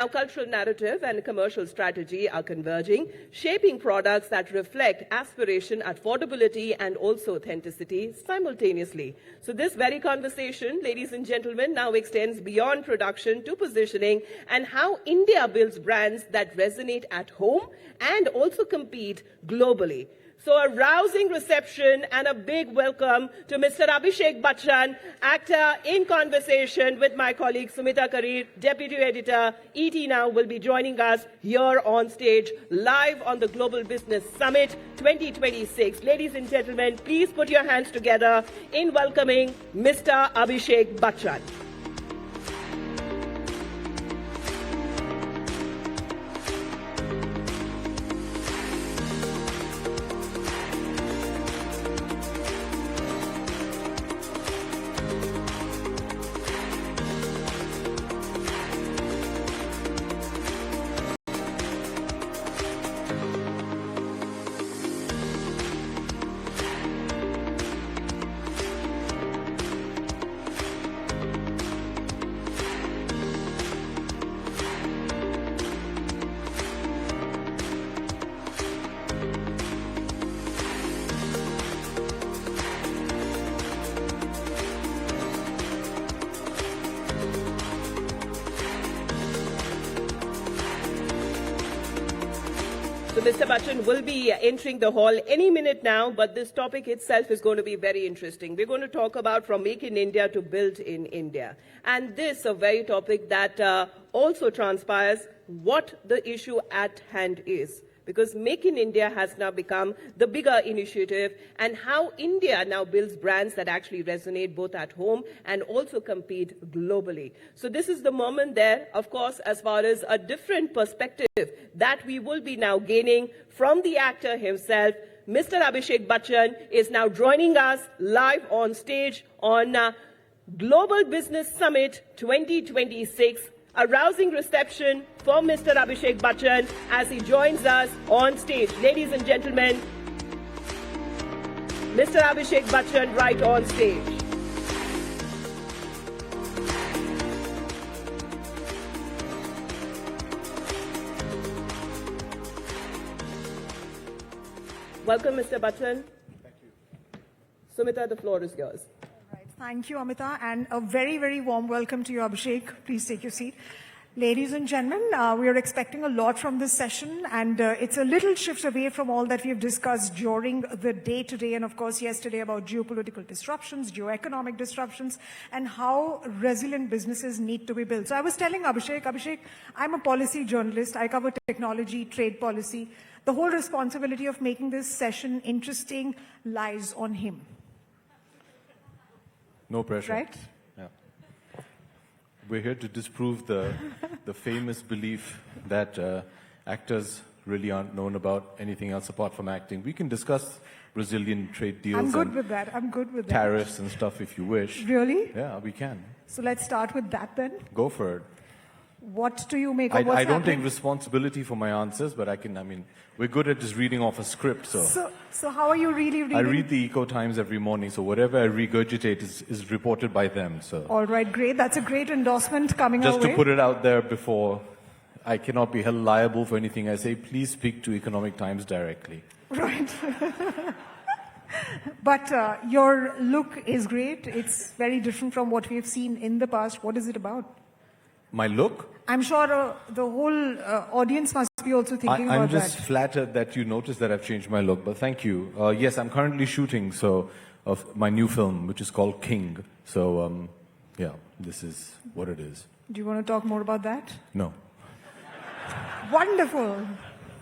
Now, cultural narrative and commercial strategy are converging, shaping products that reflect aspiration, affordability, and also authenticity simultaneously. So this very conversation, ladies and gentlemen, now extends beyond production to positioning and how India builds brands that resonate at home and also compete globally. So a rousing reception and a big welcome to Mr. Abhishek Bachchan, actor in conversation with my colleague Sumita Karir, Deputy Editor, ET Now, will be joining us here on stage live on the Global Business Summit 2026. Ladies and gentlemen, please put your hands together in welcoming Mr. Abhishek Bachchan. So Mr. Bachchan will be entering the hall any minute now, but this topic itself is going to be very interesting. We're going to talk about from Make in India to Build in India. And this is a very topic that also transpires what the issue at hand is. Because Make in India has now become the bigger initiative, and how India now builds brands that actually resonate both at home and also compete globally. So this is the moment there, of course, as far as a different perspective that we will be now gaining from the actor himself. Mr. Abhishek Bachchan is now joining us live on stage on Global Business Summit 2026. A rousing reception for Mr. Abhishek Bachchan as he joins us on stage. Ladies and gentlemen, Mr. Abhishek Bachchan right on stage. Welcome, Mr. Bachchan. Thank you. Sumita, the floor is yours. Thank you, Amita, and a very, very warm welcome to you, Abhishek. Please take your seat. Ladies and gentlemen, we are expecting a lot from this session, and it's a little shift away from all that we have discussed during the day today and, of course, yesterday about geopolitical disruptions, geoeconomic disruptions, and how resilient businesses need to be built. So I was telling Abhishek, I'm a policy journalist. I cover technology, trade policy. The whole responsibility of making this session interesting lies on him. No pressure. Right? Yeah. We're here to disprove the famous belief that actors really aren't known about anything else apart from acting. We can discuss Brazilian trade deals. I'm good with that. I'm good with that. Tariffs and stuff if you wish. Really? Yeah, we can. So let's start with that then. Go for it. What do you make of what's I don't happening? take responsibility for my answers, but we're good at just reading off a script, so. So how are you really reading? I read the Eco Times every morning, so whatever I regurgitate is reported by them, so. All right, great. That's a great endorsement coming our way. Just to put it out there before, I cannot be held liable for anything I say. Please speak to Economic Times directly. Right. But your look is great. It's very different from what we've seen in the past. What is it about? My look? I'm sure the whole audience must be also thinking about that. I'm just flattered that you noticed that I've changed my look, but thank you. Yes, I'm currently shooting of my new film, which is called King. So, yeah, this is what it is. Do you want to talk more about that? No. Wonderful.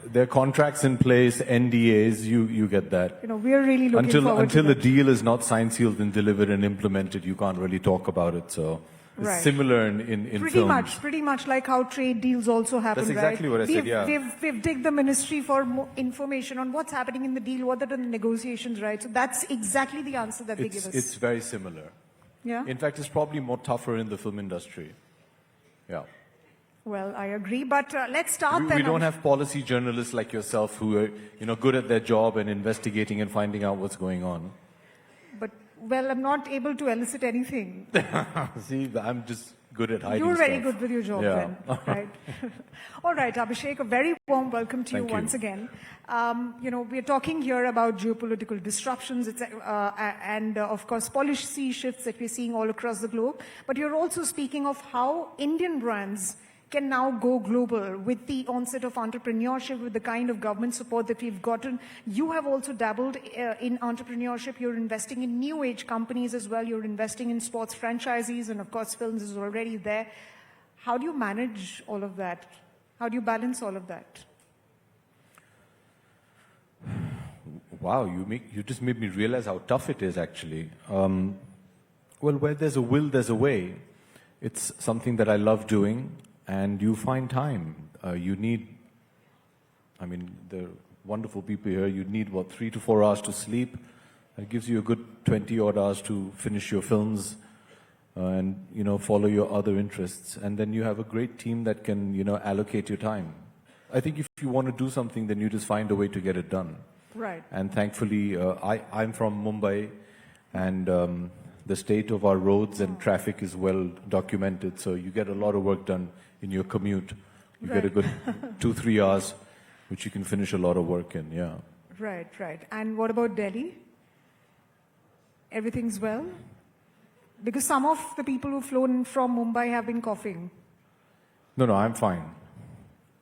There are contracts in place, NDAs, you get that. You know, we're really looking forward to that. Until the deal is not signed, sealed, and delivered and implemented, you can't really talk about it, so. It's right. Similar in films. Pretty much like how trade deals also happen, That's exactly right? what I said, yeah. We've digged the ministry for more information on what's happening in the deal, what are the negotiations, right? So that's exactly the answer that they give us. It's very similar. Yeah? In fact, it's probably more tougher in the film industry. Yeah. Well, I agree, but let's start then. We don't have policy journalists like yourself who are, good at their job and investigating and finding out what's going on. But, well, I'm not able to elicit anything. See, I'm just good at hiding You're very stuff. good with your job Yeah. then, right? All right, Abhishek, a very warm welcome to Thank you you. once again. We're talking here about geopolitical disruptions and of course, policy shifts that we're seeing all across the globe. But you're also speaking of how Indian brands can now go global with the onset of entrepreneurship, with the kind of government support that we've gotten. You have also dabbled in entrepreneurship. You're investing in new age companies as well. You're investing in sports franchisees, and of course, films is already there. How do you manage all of that? How do you balance all of that? Wow, you just made me realize how tough it is, actually. Well, where there's a will, there's a way. It's something that I love doing, and you find time. You need, the wonderful people here, you need, 3 to 4 hours to sleep. It gives you a good 20-odd hours to finish your films and, follow your other interests. And then you have a great team that can, allocate your time. I think if you want to do something, then you just find a way to get it done. Right. And thankfully, I'm from Mumbai, and the state of our roads and traffic is well documented, so you get a lot of work done in your commute. You get a good 2-3 hours, which you can finish a lot of work in, yeah. Right. And what about Delhi? Everything's well? Because some of the people who've flown from Mumbai have been coughing. No, I'm fine.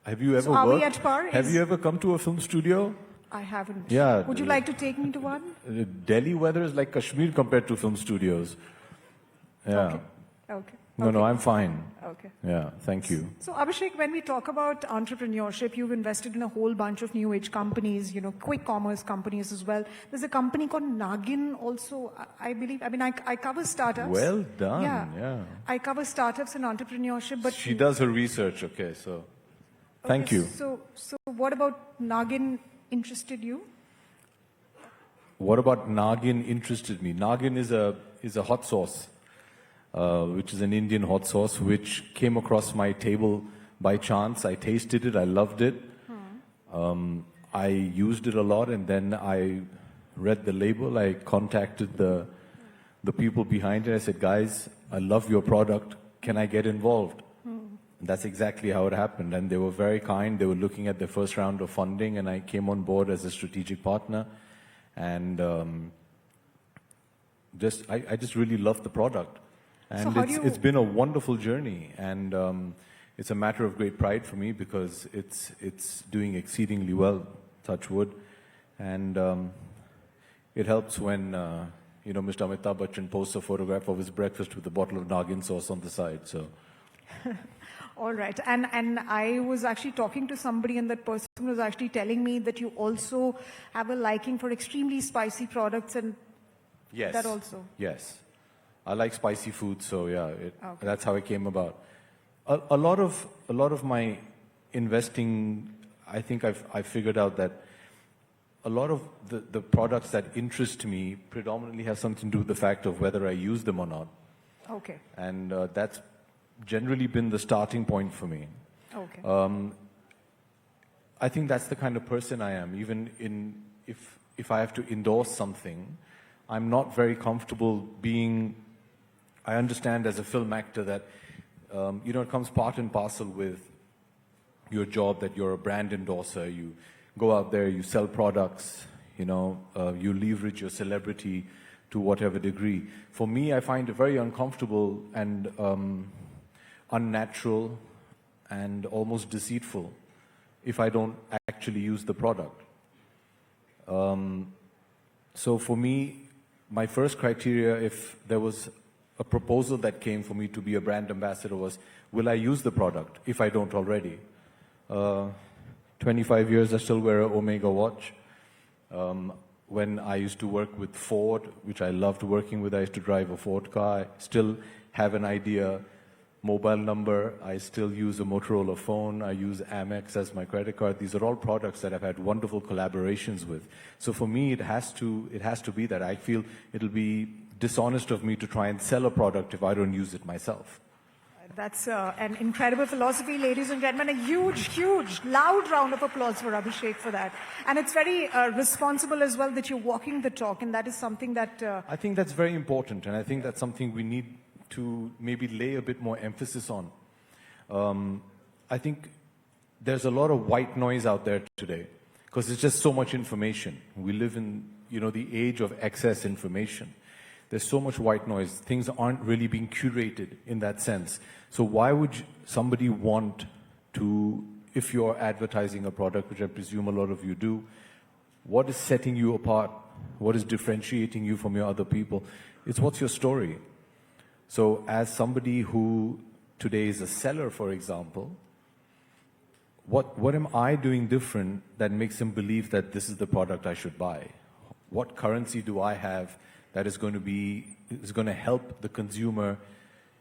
Have you ever So are we worked? at par? Have you ever come to a film studio? I haven't. Yeah. Would you like to take me to one? Delhi weather is like Kashmir compared to film studios. Yeah. Okay. No, I'm fine. Okay. Yeah, thank you. So Abhishek, when we talk about entrepreneurship, you've invested in a whole bunch of new age companies, quick commerce companies as well. There's a company called Nagin also, I believe. I cover startups. Well done, yeah. I cover startups and entrepreneurship, but She does her research, okay, so thank you. So what about Nagin interested you? What about Nagin interested me? Nagin is a hot sauce, which is an Indian hot sauce, which came across my table by chance. I tasted it, I loved it. I used it a lot, and then I read the label. I contacted the people behind it. I said, guys, I love your product. Can I get involved? And that's exactly how it happened. And they were very kind. They were looking at their first round of funding, and I came on board as a strategic partner. And I just really loved the product. And So it's been a wonderful journey. And it's a matter of great pride for me because it's doing exceedingly well, touch wood. And it helps when, Mr. Amitabh Bachchan posts a photograph of his breakfast with a bottle of Nagin sauce on the side. So. All right. And I was actually talking to somebody, and that person was actually telling me that you also have a liking for extremely spicy products, and Yes. that also. Yes. I like spicy food, so yeah, that's how it came about. A lot of my investing, I think I figured out that a lot of the products that interest me predominantly have something to do with the fact of whether I use them or not. Okay. And that's generally been the starting point for me. Okay. I think that's the kind of person I am. Even if I have to endorse something, I'm not very comfortable being. I understand as a film actor that it comes part and parcel with your job that you're a brand endorser. You go out there, you sell products. You leverage your celebrity to whatever degree. For me, I find it very uncomfortable and unnatural and almost deceitful if I don't actually use the product. So for me, my first criteria, if there was a proposal that came for me to be a brand ambassador, was, will I use the product if I don't already? 25 years, I still wear an Omega watch. When I used to work with Ford, which I loved working with, I used to drive a Ford car. I still have an Idea mobile number. I still use a Motorola phone. I use Amex as my credit card. These are all products that I've had wonderful collaborations with. So for me, it has to be that. I feel it'll be dishonest of me to try and sell a product if I don't use it myself. That's an incredible philosophy, ladies and gentlemen. A huge, huge, loud round of applause for Abhishek for that. And it's very responsible as well that you're walking the talk, and that is something that... I think that's very important, and I think that's something we need to maybe lay a bit more emphasis on. I think there's a lot of white noise out there today because it's just so much information. We live in, the age of excess information. There's so much white noise. Things aren't really being curated in that sense. So why would somebody want to, if you're advertising a product, which I presume a lot of you do, what is setting you apart? What is differentiating you from your other people? It's what's your story. So as somebody who today is a seller, for example, what am I doing different that makes him believe that this is the product I should buy? What currency do I have that is going to help the consumer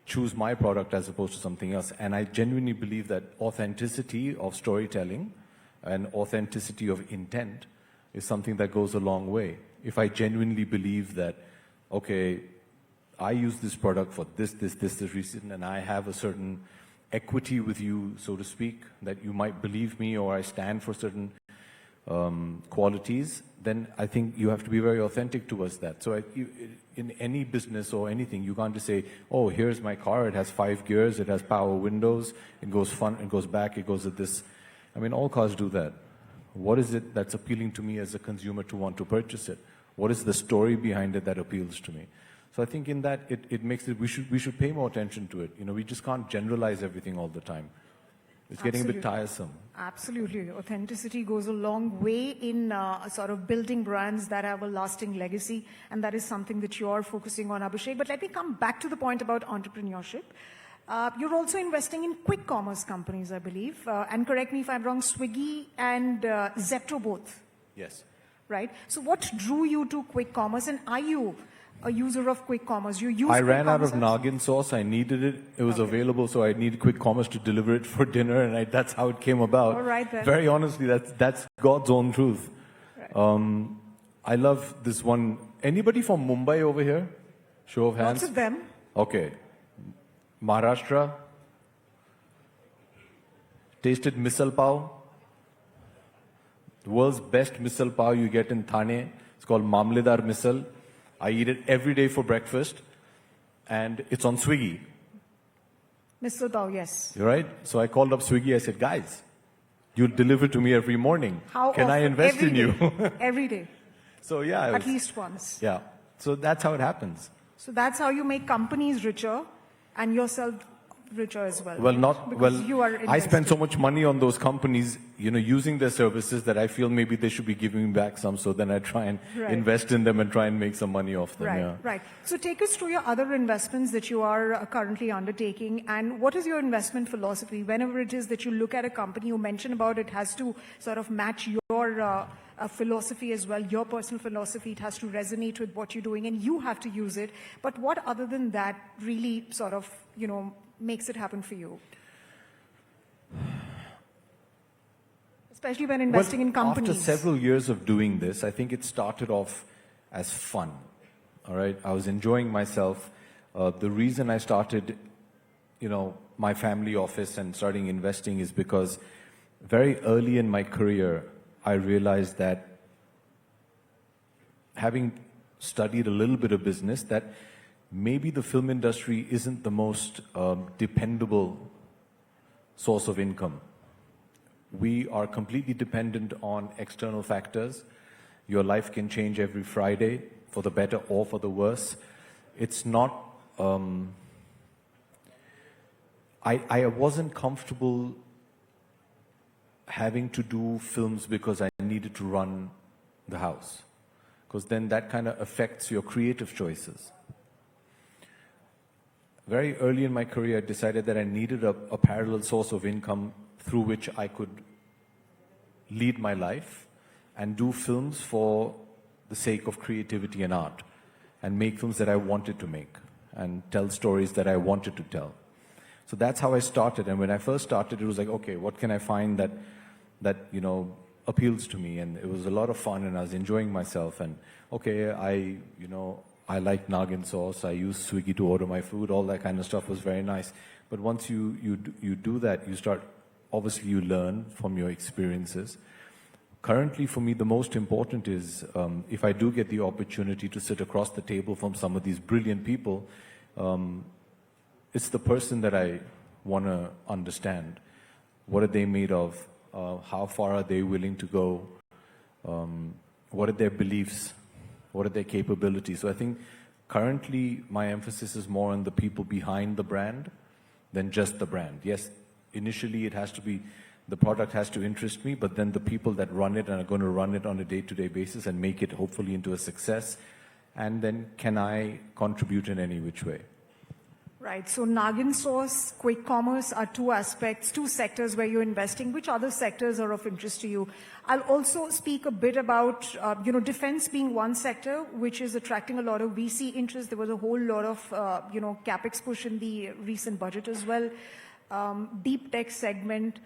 choose my product as opposed to something else? And I genuinely believe that authenticity of storytelling and authenticity of intent is something that goes a long way. If I genuinely believe that, okay, I use this product for this reason, and I have a certain equity with you, so to speak, that you might believe me, or I stand for certain qualities, then I think you have to be very authentic towards that. So in any business or anything, you can't just say, oh, here's my car, it has 5 gears, it has power windows, it goes front, it goes back, it goes at this. I mean, all cars do that. What is it that's appealing to me as a consumer to want to purchase it? What is the story behind it that appeals to me? So I think in that, it makes it, we should pay more attention to it. We just can't generalize everything all the time. It's getting a bit tiresome. Absolutely. Authenticity goes a long way in sort of building brands that have a lasting legacy, and that is something that you are focusing on, Abhishek. But let me come back to the point about entrepreneurship. You're also investing in quick commerce companies, I believe. And correct me if I'm wrong, Swiggy and Zepto both. Yes. Right? So what drew you to quick commerce, and are you a user of quick commerce? You use I quick ran out commerce of Nagin sauce. I needed it. It was available, so I needed quick commerce to deliver it for dinner, and that's how it came about. All right, then. Very honestly, that's God's own truth. Right. I love this one. Anybody from Mumbai over here? Show of hands. Lots of them. Okay. Maharashtra. Tasted misal pav. The world's best misal pav you get in Thane. It's called Mamledar misal. I eat it every day for breakfast, and it's on Swiggy. Mr. Pav, yes. You're right? So I called up Swiggy. I said, guys, you'll deliver to me every morning. How Can I often? invest Every in you? day. Every day. So yeah. At least once. Yeah. So that's how it happens. So that's how you make companies richer and yourself richer as well. Well, right? Because you are I spend invested. so much money on those companies, using their services, that I feel maybe they should be giving me back some. So then I try and invest in them and try and make some money off them. Right, Yeah. right. So take us through your other investments that you are currently undertaking, and what is your investment philosophy? Whenever it is that you look at a company, you mention about it has to sort of match your philosophy as well, your personal philosophy. It has to resonate with what you're doing, and you have to use it. But what other than that really sort of, makes it happen for you? Especially when investing in companies. After several years of doing this, I think it started off as fun. All right, I was enjoying myself. The reason I started, my family office and starting investing is because very early in my career, I realized that having studied a little bit of business, that maybe the film industry isn't the most dependable source of income. We are completely dependent on external factors. Your life can change every Friday, for the better or for the worse. It's not... I wasn't comfortable having to do films because I needed to run the house, because then that kind of affects your creative choices. Very early in my career, I decided that I needed a parallel source of income through which I could lead my life and do films for the sake of creativity and art, and make films that I wanted to make and tell stories that I wanted to tell. So that's how I started. And when I first started, it was like, okay, what can I find that appeals to me? And it was a lot of fun, and I was enjoying myself. And okay, I like Nagin sauce. I use Swiggy to order my food. All that kind of stuff was very nice. But once you do that, obviously you learn from your experiences. Currently, for me, the most important is if I do get the opportunity to sit across the table from some of these brilliant people, it's the person that I want to understand. What are they made of? How far are they willing to go? What are their beliefs? What are their capabilities? So I think currently my emphasis is more on the people behind the brand than just the brand. Yes, initially it has to be, the product has to interest me, but then the people that run it and are going to run it on a day-to-day basis and make it hopefully into a success. And then can I contribute in any which way? Right. So Nagin Source, quick commerce are two aspects, two sectors where you're investing. Which other sectors are of interest to you? I'll also speak a bit about, defense being one sector, which is attracting a lot of VC interest. There was a whole lot of, capex push in the recent budget as well. Deep tech segment.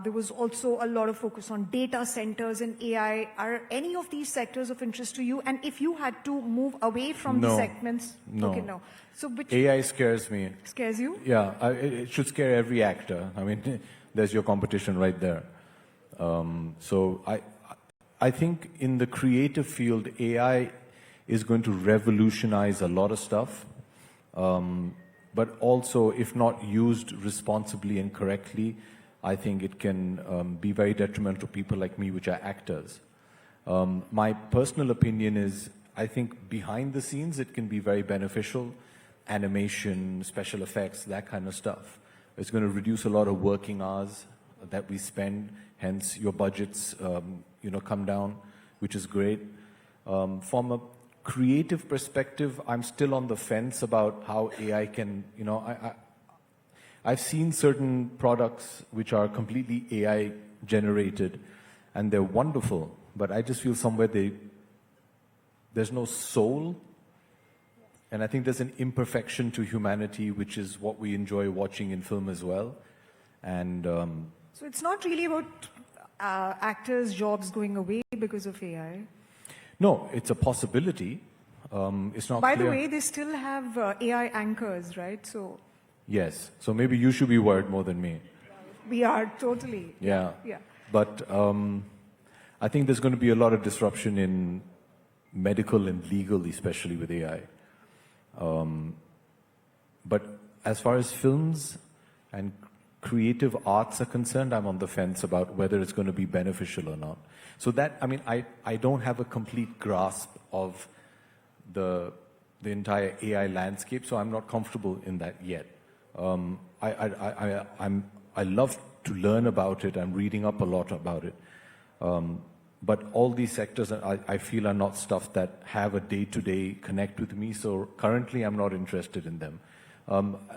There was also a lot of focus on data centers and AI. Are any of these sectors of interest to you? And if you had to move away from the segments? No. Okay, no. So which AI scares me. scares you? Yeah, it should scare every actor. I mean, there's your competition right there. So I think in the creative field, AI is going to revolutionize a lot of stuff. But also, if not used responsibly and correctly, I think it can be very detrimental to people like me, which are actors. My personal opinion is, I think behind the scenes, it can be very beneficial. Animation, special effects, that kind of stuff. It's going to reduce a lot of working hours that we spend, hence your budgets, come down, which is great. From a creative perspective, I'm still on the fence about how AI can, I've seen certain products which are completely AI generated and they're wonderful, but I just feel somewhere there's no soul. And I think there's an imperfection to humanity, which is what we enjoy watching in film as well. And so it's not really about actors' jobs going away because of AI. no, it's a possibility. It's not By clear. the way, they still have AI anchors, right? So Yes. So maybe you should be worried more than me. we are totally. Yeah. Yeah. But I think there's going to be a lot of disruption in medical and legal, especially with AI. But as far as films and creative arts are concerned, I'm on the fence about whether it's going to be beneficial or not. So that, I mean, I don't have a complete grasp of the entire AI landscape, so I'm not comfortable in that yet. I love to learn about it. I'm reading up a lot about it. But all these sectors, I feel, are not stuff that have a day-to-day connect with me. So currently, I'm not interested in them.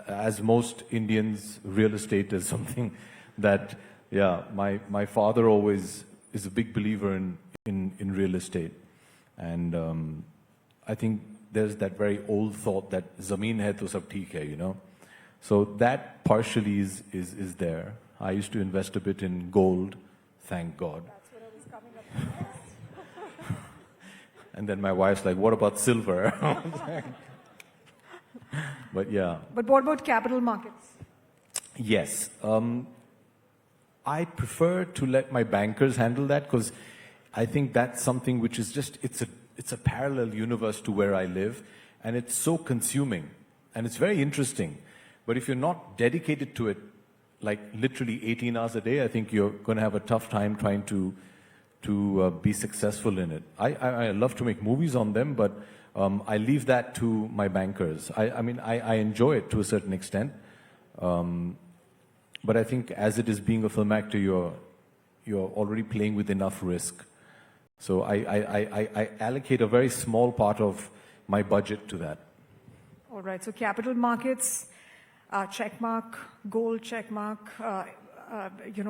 As most Indians, real estate is something that, yeah, my father always is a big believer in real estate. And I think there's that very old thought that zameen hai to sab theek hai, So that partially is there. I used to invest a bit in gold, thank God. That's what I was coming up with. And then my wife's like, what about silver? But yeah. But what about capital markets? Yes. I prefer to let my bankers handle that because I think that's something which is just, it's a parallel universe to where I live. And it's so consuming. And it's very interesting. But if you're not dedicated to it, like literally 18 hours a day, I think you're going to have a tough time trying to be successful in it. I love to make movies on them, but I leave that to my bankers. I mean, I enjoy it to a certain extent. But I think as it is being a film actor, you're already playing with enough risk. So I allocate a very small part of my budget to that. All right. So capital markets, checkmark, gold checkmark,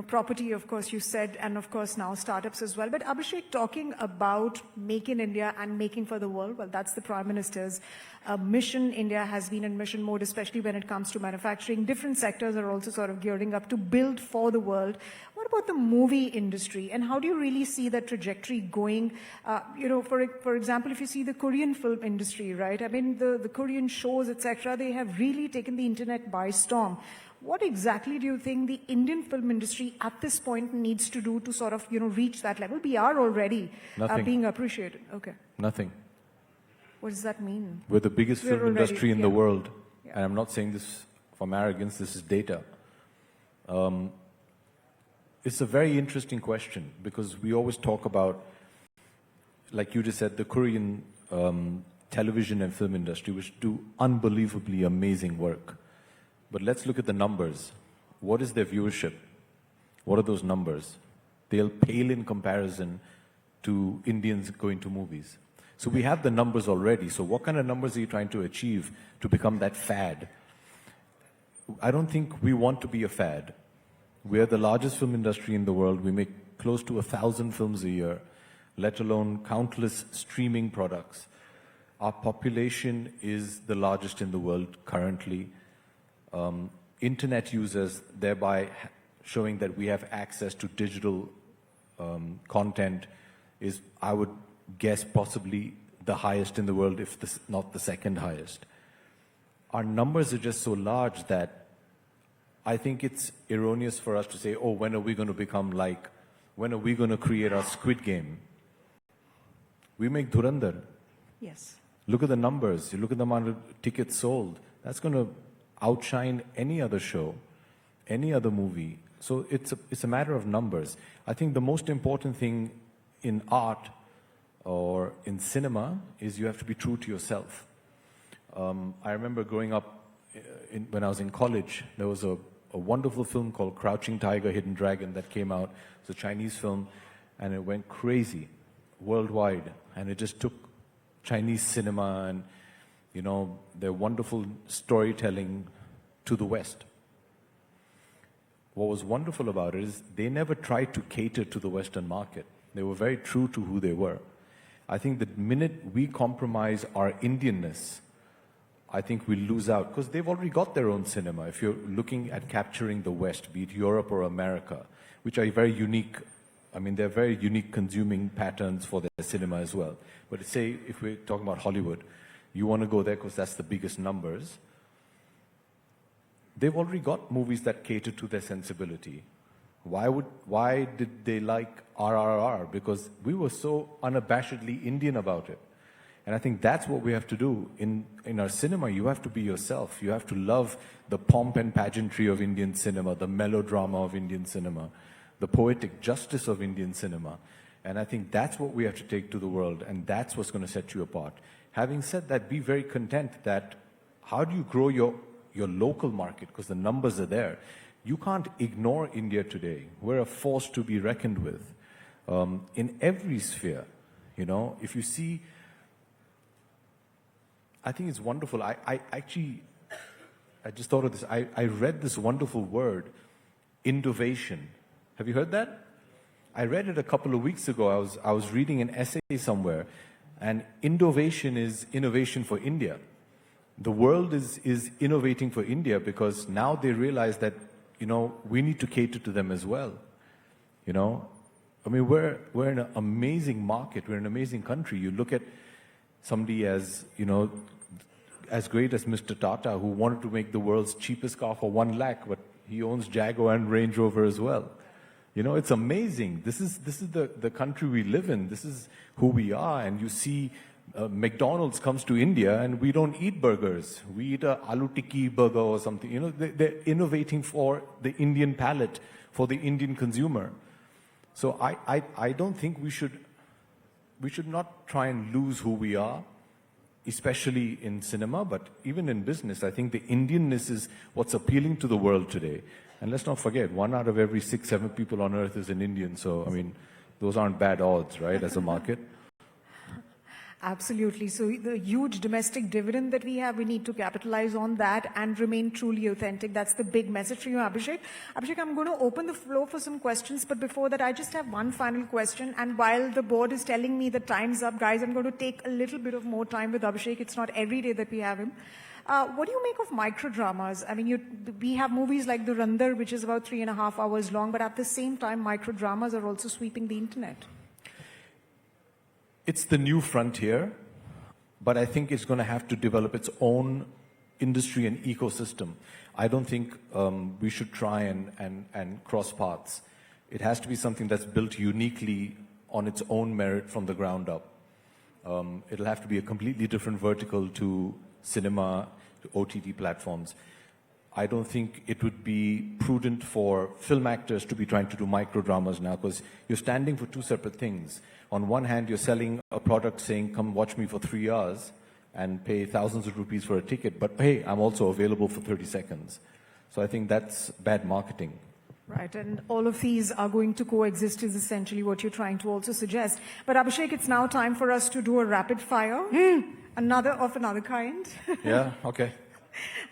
property, of course, you said, and of course now startups as well. But Abhishek, talking about Make in India and making for the world, well, that's the Prime Minister's mission. India has been in mission mode, especially when it comes to manufacturing. Different sectors are also sort of gearing up to build for the world. What about the movie industry, and how do you really see that trajectory going? For example, if you see the Korean film industry, right? I mean, the Korean shows, etc., they have really taken the internet by storm. What exactly do you think the Indian film industry at this point needs to do to sort of, reach that level? We are already being appreciated. Okay. Nothing. What does that mean? We're the biggest film industry in the world. Yeah. And I'm not saying this from arrogance. This is data. It's a very interesting question because we always talk about, like you just said, the Korean television and film industry, which do unbelievably amazing work. But let's look at the numbers. What is their viewership? What are those numbers? They'll pale in comparison to Indians going to movies. So we have the numbers already. So what kind of numbers are you trying to achieve to become that fad? I don't think we want to be a fad. We are the largest film industry in the world. We make close to 1,000 films a year, let alone countless streaming products. Our population is the largest in the world currently. Internet users, thereby showing that we have access to digital content, is, I would guess, possibly the highest in the world, if not the second highest. Our numbers are just so large that I think it's erroneous for us to say, oh, when are we going to become like, when are we going to create our Squid Game? We make Dhurandhar. Yes. Look at the numbers. You look at the amount of tickets sold. That's going to outshine any other show, any other movie. So it's a matter of numbers. I think the most important thing in art or in cinema is you have to be true to yourself. I remember growing up, when I was in college, there was a wonderful film called Crouching Tiger, Hidden Dragon that came out. It's a Chinese film, and it went crazy worldwide. And it just took Chinese cinema and, you know, their wonderful storytelling to the West. What was wonderful about it is they never tried to cater to the Western market. They were very true to who they were. I think the minute we compromise our Indianness, I think we lose out, because they've already got their own cinema. If you're looking at capturing the West, be it Europe or America, which are very unique, I mean, they're very unique consuming patterns for their cinema as well. But say, if we're talking about Hollywood, you want to go there because that's the biggest numbers. They've already got movies that cater to their sensibility. Why did they like RRR? Because we were so unabashedly Indian about it. And I think that's what we have to do. In our cinema, you have to be yourself. You have to love the pomp and pageantry of Indian cinema, the melodrama of Indian cinema, the poetic justice of Indian cinema. And I think that's what we have to take to the world, and that's what's going to set you apart. Having said that, be very content that how do you grow your local market, because the numbers are there. You can't ignore India today. We're a force to be reckoned with in every sphere. You know, if you see, I think it's wonderful. I just thought of this. I read this wonderful word, innovation. Have you heard that? I read it a couple of weeks ago. I was reading an essay somewhere, and innovation is innovation for India. The world is innovating for India because now they realize that, you know, we need to cater to them as well. You know, I mean, we're in an amazing market. We're in an amazing country. You look at somebody as, you know, as great as Mr. Tata, who wanted to make the world's cheapest car for 1 lakh, but he owns Jaguar and Range Rover as well. You know, it's amazing. This is the country we live in. This is who we are. And you see McDonald's comes to India and we don't eat burgers. We eat a aloo tikki burger or something. You know, they're innovating for the Indian palate, for the Indian consumer. So I don't think we should not try and lose who we are, especially in cinema, but even in business. I think the Indianness is what's appealing to the world today. And let's not forget, 1 out of every 6, 7 people on earth is an Indian. So, I mean, those aren't bad odds, right, as a market? Absolutely. So the huge domestic dividend that we have, we need to capitalize on that and remain truly authentic. That's the big message for you, Abhishek. Abhishek, I'm going to open the floor for some questions, but before that, I just have one final question. And while the board is telling me the time's up, guys, I'm going to take a little bit of more time with Abhishek. It's not every day that we have him. What do you make of microdramas? I mean, we have movies like Dhurandhar, which is about 3.5 hours long, but at the same time, microdramas are also sweeping the internet. It's the new frontier, but I think it's going to have to develop its own industry and ecosystem. I don't think we should try and cross paths. It has to be something that's built uniquely on its own merit from the ground up. It'll have to be a completely different vertical to cinema, to OTT platforms. I don't think it would be prudent for film actors to be trying to do micro dramas now, because you're standing for two separate things. On one hand, you're selling a product saying, come watch me for 3 hours and pay thousands of rupees for a ticket, but hey, I'm also available for 30 seconds. So I think that's bad marketing. Right, and all of these are going to coexist is essentially what you're trying to also suggest. But Abhishek, it's now time for us to do a rapid fire, another kind. Yeah, okay.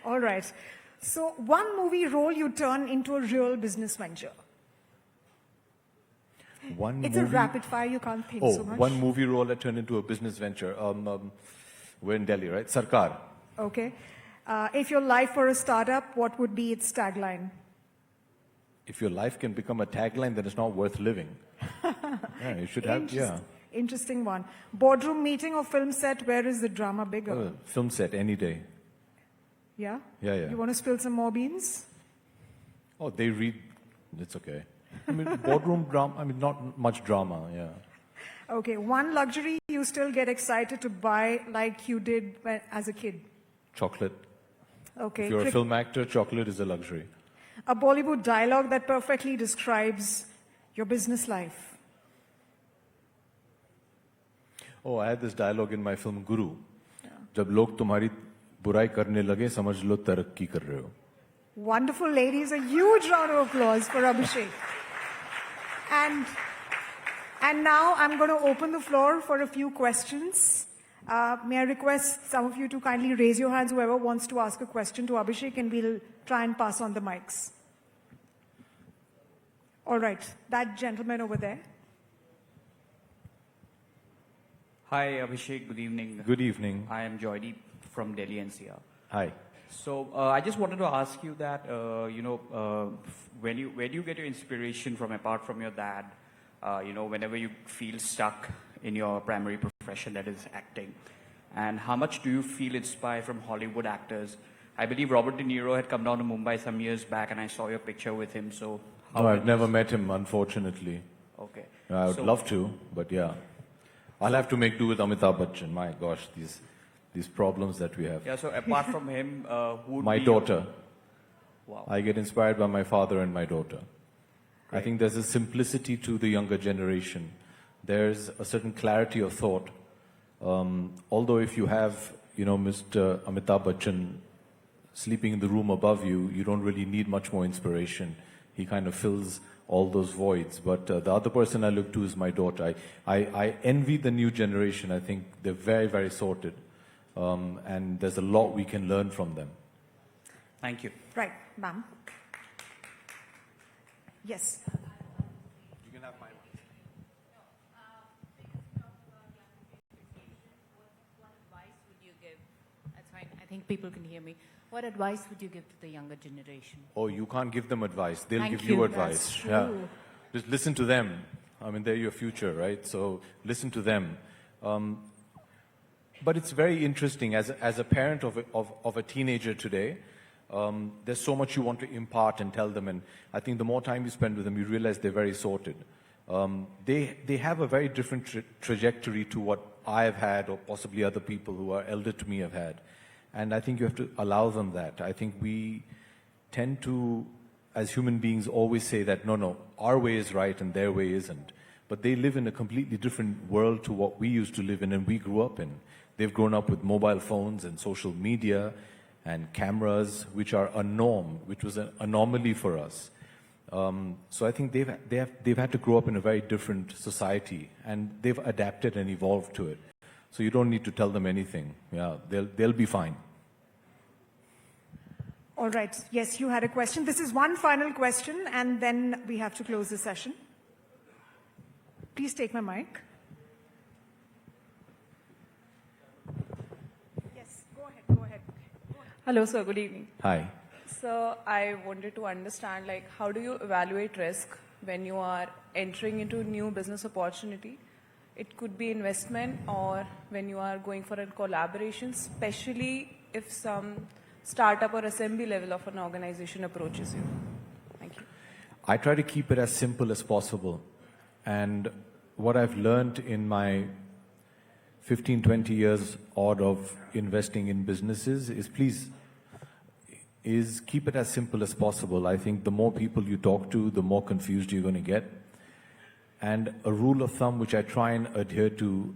All right. So one movie role you turn into a real business venture. It's a rapid fire, you can't think so much. One movie role I turned into a business venture. We're in Delhi, right? Sarkar. Okay. If your life were a startup, what would be its tagline? If your life can become a tagline, then it's not worth living. Yeah, you should have, yeah. Interesting one. Boardroom meeting or film set, where is the drama bigger? Film set, any day. Yeah? Yeah, yeah. You want to spill some more beans? Oh, they read, it's okay. I mean, boardroom drama, I mean, not much drama, yeah. Okay, one luxury you still get excited to buy like you did as a kid? Chocolate. Okay. If you're a film actor, chocolate is a luxury. A Bollywood dialogue that perfectly describes your business life. Oh, I had this dialogue in my film Guru. जब लोग तुम्हारी बुराई करने लगे, समझ लो तरक्की कर रहे हो. Wonderful, ladies. A huge round of applause for Abhishek. And now I'm going to open the floor for a few questions. May I request some of you to kindly raise your hands, whoever wants to ask a question to Abhishek, and we'll try and pass on the mics. All right, that gentleman over there. Hi, Abhishek. Good evening. Good evening. I am Joydeep from Delhi NCR. Hi. So I just wanted to ask you that, where do you get your inspiration from apart from your dad? Whenever you feel stuck in your primary profession, that is acting. And how much do you feel inspired from Hollywood actors? I believe Robert De Niro had come down to Mumbai some years back, and I saw your picture with him. So No, I've never met him, unfortunately. Okay. I would love to, but yeah. I'll have to make do with Amitabh Bachchan. My gosh, these problems that we have. Yeah, so apart from him, who would My be daughter. Wow. I get inspired by my father and my daughter. I think there's a simplicity to the younger generation. There's a certain clarity of thought. Although if you have, Mr. Amitabh Bachchan sleeping in the room above you, you don't really need much more inspiration. He kind of fills all those voids. But the other person I look to is my daughter. I envy the new generation. I think they're very, very sorted. And there's a lot we can learn from them. Thank you. Right, ma'am. Yes. You can have mine. What advice would you give? That's fine. I think people can hear me. What advice would you give to the younger generation? Oh, you can't give them advice. They'll Thank give you you. advice. That's true. Yeah. Just listen to them. I mean, they're your future, right? So listen to them. But it's very interesting as a parent of a teenager today. There's so much you want to impart and tell them, and I think the more time you spend with them, you realize they're very sorted. They have a very different trajectory to what I have had, or possibly other people who are elder to me have had. And I think you have to allow them that. I think we tend to, as human beings, always say that, no, our way is right and their way isn't. But they live in a completely different world to what we used to live in and we grew up in. They've grown up with mobile phones and social media and cameras, which are a norm, which was an anomaly for us. So I think they've had to grow up in a very different society, and they've adapted and evolved to it. So you don't need to tell them anything. Yeah, they'll be fine. All right. Yes, you had a question. This is one final question, and then we have to close the session. Please take my mic. Yes, go ahead. Hello, sir. Good evening. Hi. So I wanted to understand, how do you evaluate risk when you are entering into a new business opportunity? It could be investment, or when you are going for a collaboration, especially if some startup or assembly level of an organization approaches you. Thank you. I try to keep it as simple as possible. And what I've learned in my 15, 20 years odd of investing in businesses is, please, is keep it as simple as possible. I think the more people you talk to, the more confused you're going to get. And a rule of thumb which I try and adhere to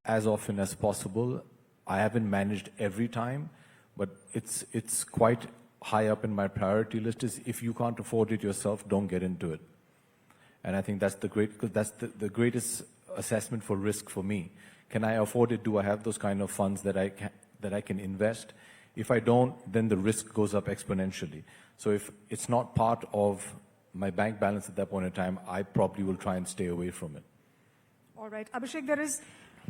as often as possible, I haven't managed every time, but it's quite high up in my priority list, is if you can't afford it yourself, don't get into it. And I think that's the greatest assessment for risk for me. Can I afford it? Do I have those kind of funds that I can invest? If I don't, then the risk goes up exponentially. So if it's not part of my bank balance at that point in time, I probably will try and stay away from it. All right. Abhishek, there is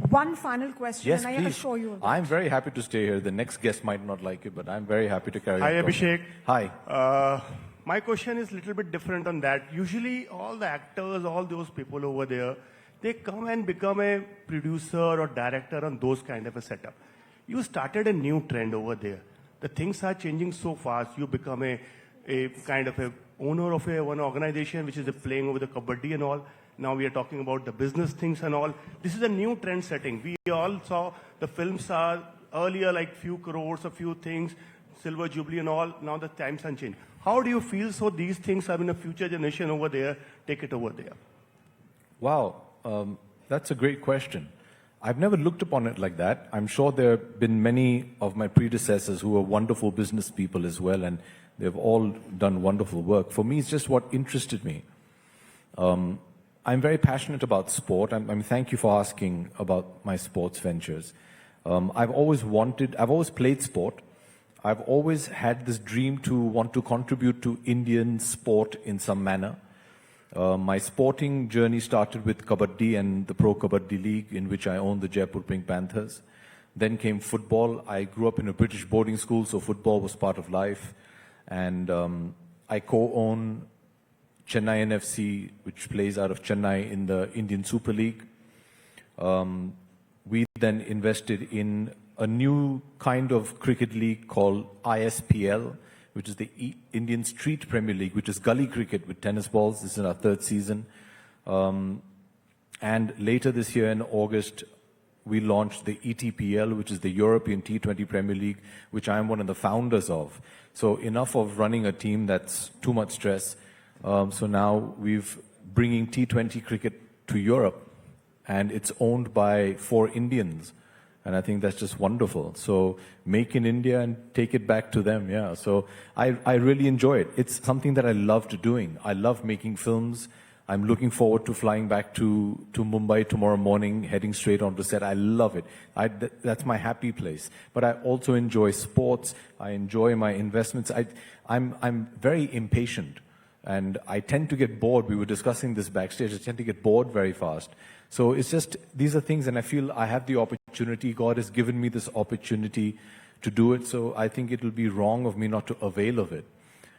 one final question, Yes, and I please. assure you of that. I'm very happy to stay here. The next guest might not like it, but I'm very happy to carry on. Hi, talking. Abhishek. Hi. My question is a little bit different on that. Usually, all the actors, all those people over there, they come and become a producer or director on those kind of a setup. You started a new trend over there. The things are changing so fast. You become a kind of a owner of one organization which is playing over the kabaddi and all. Now we are talking about the business things and all. This is a new trend setting. We all saw the films are earlier like few crores, a few things, Silver Jubilee and all. Now the times are changed. How do you feel so these things are in a future generation over there, take it over there? Wow, that's a great question. I've never looked upon it like that. I'm sure there have been many of my predecessors who are wonderful business people as well, and they've all done wonderful work. For me, it's just what interested me. I'm very passionate about sport. Thank you for asking about my sports ventures. I've always played sport. I've always had this dream to want to contribute to Indian sport in some manner. My sporting journey started with Kabaddi and the Pro Kabaddi League, in which I owned the Jaipur Pink Panthers. Then came football. I grew up in a British boarding school, so football was part of life. And I co-own Chennai NFC, which plays out of Chennai in the Indian Super League. We then invested in a new kind of cricket league called ISPL, which is the Indian Street Premier League, which is gully cricket with tennis balls. This is our third season. And later this year in August, we launched the ETPL, which is the European T20 Premier League, which I'm one of the founders of. So enough of running a team that's too much stress. So now we're bringing T20 cricket to Europe, and it's owned by 4 Indians. And I think that's just wonderful. So make in India and take it back to them. Yeah. So I really enjoy it. It's something that I loved doing. I love making films. I'm looking forward to flying back to Mumbai tomorrow morning, heading straight onto set. I love it. That's my happy place. But I also enjoy sports. I enjoy my investments. I'm very impatient. And I tend to get bored. We were discussing this backstage. I tend to get bored very fast. So it's just, these are things, and I feel I have the opportunity. God has given me this opportunity to do it. So I think it will be wrong of me not to avail of it.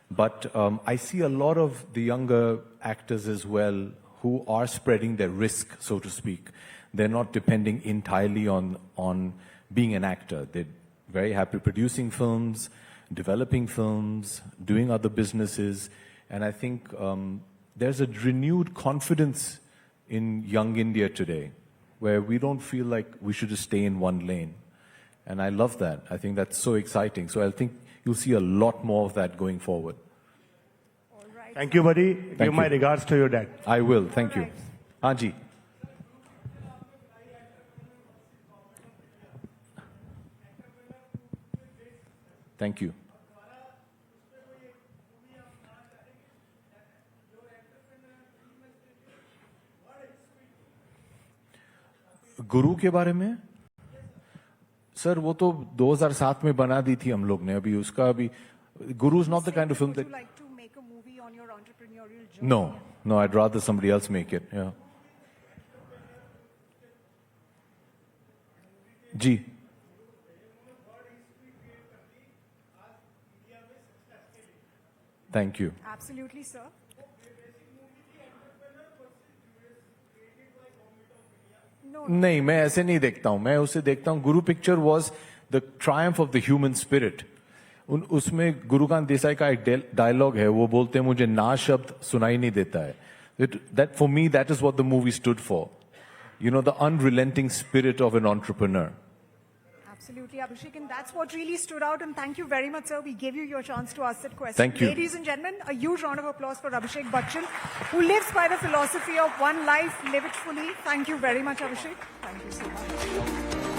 But I see a lot of the younger actors as well who are spreading their risk, so to speak. They're not depending entirely on being an actor. They're very happy producing films, developing films, doing other businesses. And I think there's a renewed confidence in young India today, where we don't feel like we should just stay in one lane. And I love that. I think that's so exciting. So I think you'll see a lot more of that going forward. All right. Thank you, buddy. Give you. my regards to your dad. I will. Thank you. right. Anji. Thank you. गुरु के बारे में sir वो तो 2007 में बना दी थी हम लोग ने अभी उसका अभी गुरु is not the kind of film Would that you like to make a movie on your entrepreneurial journey? no I'd rather somebody else make it. Yeah. Ji Thank you. Absolutely, sir. No, नहीं मैं ऐसे नहीं देखता हूं मैं उसे देखता हूं गुरु picture was the Triumph of the human spirit उसमें गुरुकांत देसाई का एक डायलॉग है वो बोलते हैं मुझे ना शब्द सुनाई नहीं देता है that for me that is what the movie stood for, you know, the unrelenting spirit of an entrepreneur. Absolutely, Abhishek, and that's what really stood out. And thank you very much, sir. We gave you your chance to ask that question. Thank you. Ladies and gentlemen, a huge round of applause for Abhishek Bachchan, who lives by the philosophy of one life, live it fully. Thank you very much, Abhishek. Thank you so much.